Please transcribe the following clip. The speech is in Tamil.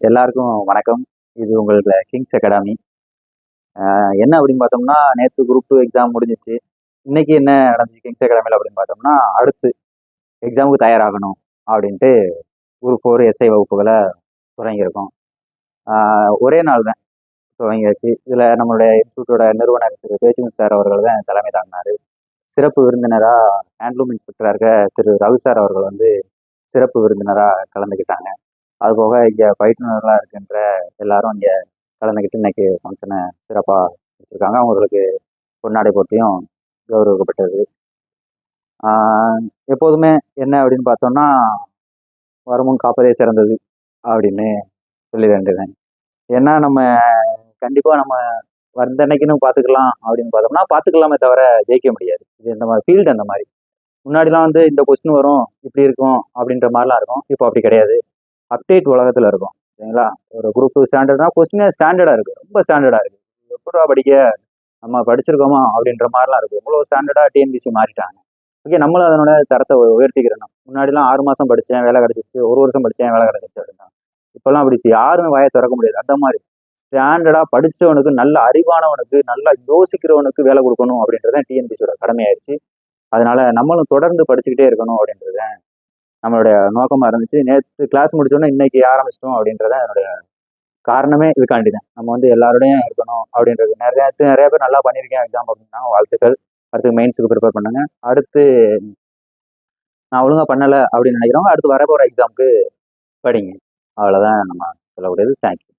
எல்லாருக்கும் வணக்கம். இது உங்களோட கிங்ஸ் அகாடமி. என்ன அப்படின்னு பார்த்தோம்னா, நேற்று குரூப் 2 எக்ஸாம் முடிஞ்சிச்சு. இன்னைக்கு என்ன நடந்துச்சு கிங்ஸ் அகாடமியில் அப்படின்னு பார்த்தோம்னா, அடுத்து எக்ஸாமுக்கு தயாராகணும் அப்படின்ட்டு குரூப் 4 எஸ்ஐ வகுப்புகளை தொடங்கியிருக்கோம். ஒரே நாள் தான் துவங்கியாச்சு. இதில் நம்மளுடைய இன்ஸ்டியூட்டோட நிறுவனர் திரு பேச்சுமன் சார் அவர்கள் தான் தலைமை தாங்கினார். சிறப்பு விருந்தினராக ஹேண்ட்லூம் இன்ஸ்பெக்டராக இருக்க திரு ரவி சார் அவர்கள் வந்து சிறப்பு விருந்தினராக கலந்துக்கிட்டாங்க. அதுபோக இங்கே பயிற்றுனர்களாக இருக்கின்ற எல்லாரும் இங்கே கலந்துக்கிட்டு இன்னைக்கு ஃபங்க்ஷனை சிறப்பாக வச்சுருக்காங்க. அவங்களுக்கு பொன்னாடை போட்டியும் கௌரவிக்கப்பட்டது. எப்போதுமே என்ன அப்படின்னு பார்த்தோம்னா, வருமுன் காப்பதே சிறந்தது அப்படின்னு சொல்லி வேண்டுவேன். ஏன்னா நம்ம கண்டிப்பாக நம்ம வந்த அன்னைக்குன்னு பார்த்துக்கலாம் அப்படின்னு பார்த்தோம்னா பார்த்துக்கலாமே தவிர ஜெயிக்க முடியாது. இது இந்த மாதிரி ஃபீல்டு அந்த மாதிரி. முன்னாடிலாம் வந்து இந்த கொஸ்டின் வரும் இப்படி இருக்கும் அப்படின்ற மாதிரிலாம் இருக்கும். இப்போ அப்படி கிடையாது. அப்டேட் உலகத்தில் இருக்கும் சரிங்களா. ஒரு குரூப் 2 ஸ்டாண்டர்ட்னா கொஸ்டினே ஸ்டாண்டர்டாக இருக்குது, ரொம்ப ஸ்டாண்டர்டாக இருக்குது. எப்படா படிக்க நம்ம படிச்சிருக்கோமா அப்படின்ற மாதிரிலாம் இருக்குது. இவ்வளோ ஸ்டாண்டர்டாக டிஎன்பிசி மாறிட்டாங்க. ஓகே, நம்மளும் அதனோட தரத்தை உயர்த்திக்கிறோம். முன்னாடிலாம் 6 மாதம் படித்தேன் வேலை கிடச்சிச்சு, 1 வருஷம் படித்தேன் வேலை கிடச்சிச்சு அப்படின்னா, இப்போல்லாம் அப்படி யாருமே வாயை திறக்க முடியாது. அந்த மாதிரி ஸ்டாண்டர்டாக படித்தவனுக்கு, நல்ல அறிவானவனுக்கு, நல்லா யோசிக்கிறவனுக்கு வேலை கொடுக்கணும் அப்படின்றத டிஎன்பிசியோட கடமையாயிருச்சு. அதனால நம்மளும் தொடர்ந்து படிச்சுக்கிட்டே இருக்கணும் அப்படின்றத நம்மளுடைய நோக்கமாக இருந்துச்சு. நேற்று கிளாஸ் முடிச்சோன்னே இன்னைக்கு ஆரம்பிச்சிட்டோம் அப்படின்றத என்னுடைய காரணமே இதுக்காண்டி தான். நம்ம வந்து எல்லாரோடையும் இருக்கணும் அப்படின்றது. நிறைய பேர் நல்லா பண்ணியிருக்கேன் எக்ஸாம் அப்படின்னா வாழ்த்துக்கள். அடுத்து மெயின்ஸுக்கு ப்ரிப்பேர் பண்ணுங்க. அடுத்து நான் ஒழுங்காக பண்ணலை அப்படின்னு நினைக்கிறவங்க அடுத்து வரப்போகிற எக்ஸாமுக்கு படிங்க. அவ்வளோதான் நம்ம சொல்லக்கூடியது. தேங்க்யூ.